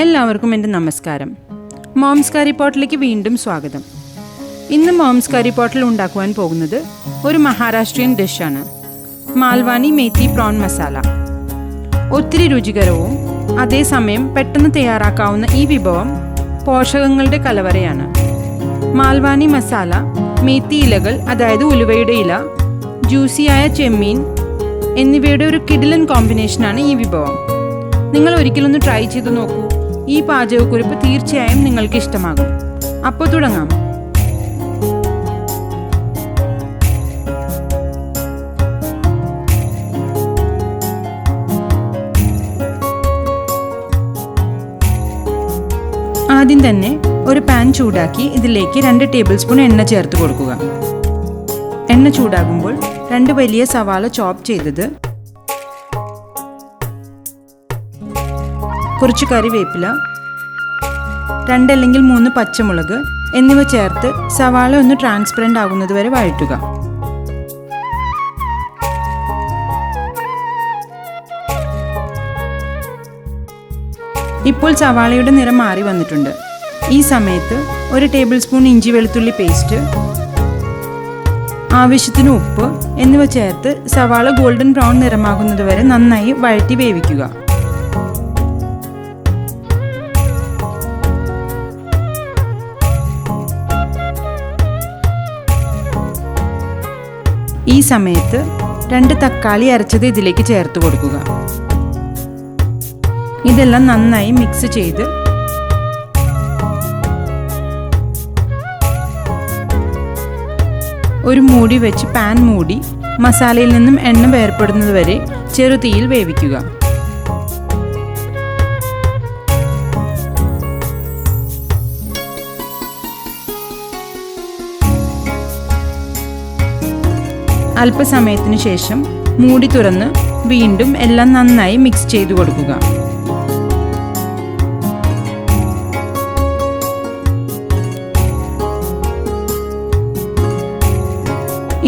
എല്ലാവർക്കും എൻ്റെ നമസ്കാരം. മോംസ് കറി പോട്ടിലേക്ക് വീണ്ടും സ്വാഗതം. ഇന്ന് മോംസ് കറി പോട്ടിൽ ഉണ്ടാക്കുവാൻ പോകുന്നത് ഒരു മഹാരാഷ്ട്രീയൻ ഡിഷാണ്, മാൽവാനി മേത്തി പ്രോൺ മസാല. ഒത്തിരി രുചികരവും അതേസമയം പെട്ടെന്ന് തയ്യാറാക്കാവുന്ന ഈ വിഭവം പോഷകങ്ങളുടെ കലവറയാണ്. മാൽവാനി മസാല, മേത്തി ഇലകൾ അതായത് ഉലുവയുടെ ഇല, ജ്യൂസിയായ ചെമ്മീൻ എന്നിവയുടെ ഒരു കിടിലൻ കോമ്പിനേഷനാണ് ഈ വിഭവം. നിങ്ങൾ ഒരിക്കലൊന്ന് ട്രൈ ചെയ്ത് നോക്കൂ. ഈ പാചകക്കുറിപ്പ് തീർച്ചയായും നിങ്ങൾക്ക് ഇഷ്ടമാകും. അപ്പോൾ തുടങ്ങാം. ആദ്യം തന്നെ ഒരു പാൻ ചൂടാക്കി ഇതിലേക്ക് 2 ടേബിൾ സ്പൂൺ എണ്ണ ചേർത്ത് കൊടുക്കുക. എണ്ണ ചൂടാകുമ്പോൾ 2 വലിയ സവാള ചോപ്പ് ചെയ്തത്, കുറച്ച് കറിവേപ്പില, 2 അല്ലെങ്കിൽ 3 പച്ചമുളക് എന്നിവ ചേർത്ത് സവാള ഒന്ന് ട്രാൻസ്പെറൻ്റ് ആകുന്നത് വരെ വഴറ്റുക. ഇപ്പോൾ സവാളയുടെ നിറം മാറി വന്നിട്ടുണ്ട്. ഈ സമയത്ത് 1 ടേബിൾ സ്പൂൺ ഇഞ്ചി വെളുത്തുള്ളി പേസ്റ്റ്, ആവശ്യത്തിന് ഉപ്പ് എന്നിവ ചേർത്ത് സവാള ഗോൾഡൻ ബ്രൗൺ നിറമാകുന്നത് വരെ നന്നായി വഴറ്റി വേവിക്കുക. ഈ സമയത്ത് 2 തക്കാളി അരച്ചത് ഇതിലേക്ക് ചേർത്ത് കൊടുക്കുക. ഇതെല്ലാം നന്നായി മിക്സ് ചെയ്ത് ഒരു മൂടി വെച്ച് പാൻ മൂടി മസാലയിൽ നിന്നും എണ്ണ വേർപ്പെടുന്നത് വരെ ചെറുതീയിൽ വേവിക്കുക. അല്പസമയത്തിന് ശേഷം മൂടി തുറന്ന് വീണ്ടും എല്ലാം നന്നായി മിക്സ് ചെയ്തു കൊടുക്കുക.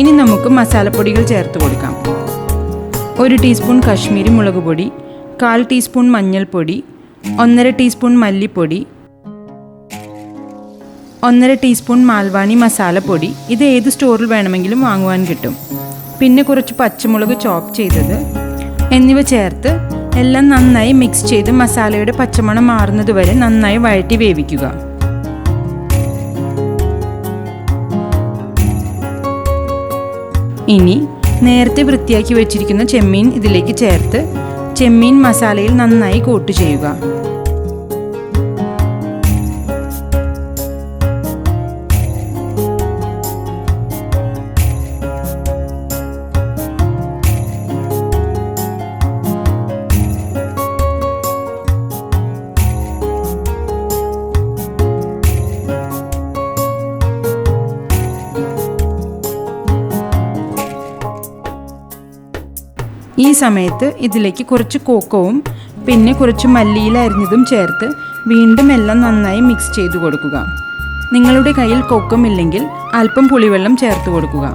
ഇനി നമുക്ക് മസാലപ്പൊടികൾ ചേർത്ത് കൊടുക്കാം. 1 ടീസ്പൂൺ കശ്മീരി മുളക് പൊടി, 1/4 ടീസ്പൂൺ മഞ്ഞൾപ്പൊടി, 1.5 ടീസ്പൂൺ മല്ലിപ്പൊടി, 1.5 ടീസ്പൂൺ മാൽവാനി മസാലപ്പൊടി. ഇത് ഏത് സ്റ്റോറിൽ വേണമെങ്കിലും വാങ്ങുവാൻ കിട്ടും. പിന്നെ കുറച്ച് പച്ചമുളക് ചോപ്പ് ചെയ്തത് എന്നിവ ചേർത്ത് എല്ലാം നന്നായി മിക്സ് ചെയ്ത് മസാലയുടെ പച്ചമണം മാറുന്നത് വരെ നന്നായി വഴറ്റി വേവിക്കുക. ഇനി നേരത്തെ വൃത്തിയാക്കി വെച്ചിരിക്കുന്ന ചെമ്മീൻ ഇതിലേക്ക് ചേർത്ത് ചെമ്മീൻ മസാലയിൽ നന്നായി കോട്ട് ചെയ്യുക. ഈ സമയത്ത് ഇതിലേക്ക് കുറച്ച് കോക്കവും പിന്നെ കുറച്ച് മല്ലിയില അരിഞ്ഞതും ചേർത്ത് വീണ്ടും എല്ലാം നന്നായി മിക്സ് ചെയ്തു കൊടുക്കുക. നിങ്ങളുടെ കയ്യിൽ കോക്കം ഇല്ലെങ്കിൽ അല്പം പുളിവെള്ളം ചേർത്ത് കൊടുക്കുക.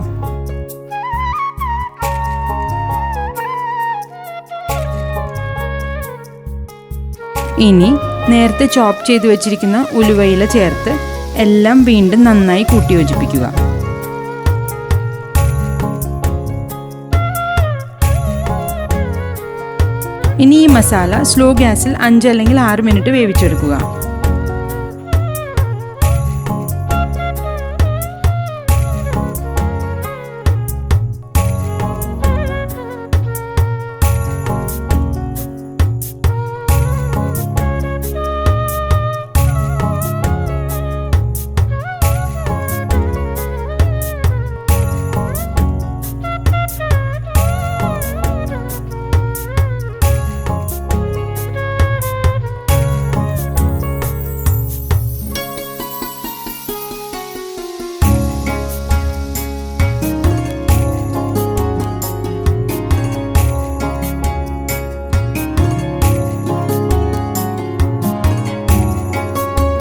ഇനി നേരത്തെ ചോപ്പ് ചെയ്ത് വെച്ചിരിക്കുന്ന ഉലുവയില ചേർത്ത് എല്ലാം വീണ്ടും നന്നായി കൂട്ടി യോജിപ്പിക്കുക. ഇനി ഈ മസാല സ്ലോ ഗ്യാസിൽ 5 അല്ലെങ്കിൽ 6 മിനിറ്റ് വേവിച്ചെടുക്കുക.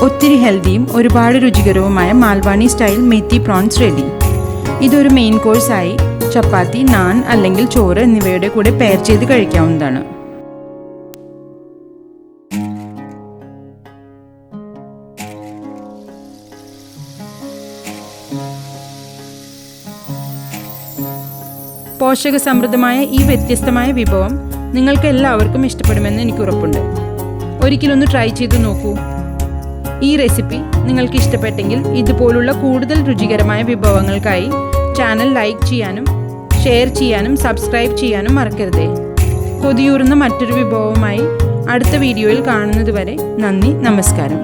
ഒത്തിരി ഹെൽത്തിയും ഒരുപാട് രുചികരവുമായ Malvani style methi prawns ready. ഇതൊരു മെയിൻ കോഴ്സായി ചപ്പാത്തി, നാൻ അല്ലെങ്കിൽ ചോറ് എന്നിവയുടെ കൂടെ പെയർ ചെയ്ത് കഴിക്കാവുന്നതാണ്. പോഷകസമൃദ്ധമായ ഈ വ്യത്യസ്തമായ വിഭവം നിങ്ങൾക്ക് എല്ലാവർക്കും ഇഷ്ടപ്പെടുമെന്ന് എനിക്ക് ഉറപ്പുണ്ട്. ഒരിക്കലൊന്ന് ട്രൈ ചെയ്ത് നോക്കൂ. ഈ റെസിപ്പി നിങ്ങൾക്ക് ഇഷ്ടപ്പെട്ടെങ്കിൽ ഇതുപോലുള്ള കൂടുതൽ രുചികരമായ വിഭവങ്ങൾക്കായി ചാനൽ ലൈക്ക് ചെയ്യാനും ഷെയർ ചെയ്യാനും സബ്സ്ക്രൈബ് ചെയ്യാനും മറക്കരുതേ. കൊതിയൂറുന്ന മറ്റൊരു വിഭവവുമായി അടുത്ത വീഡിയോയിൽ കാണുന്നതുവരെ നന്ദി, നമസ്കാരം.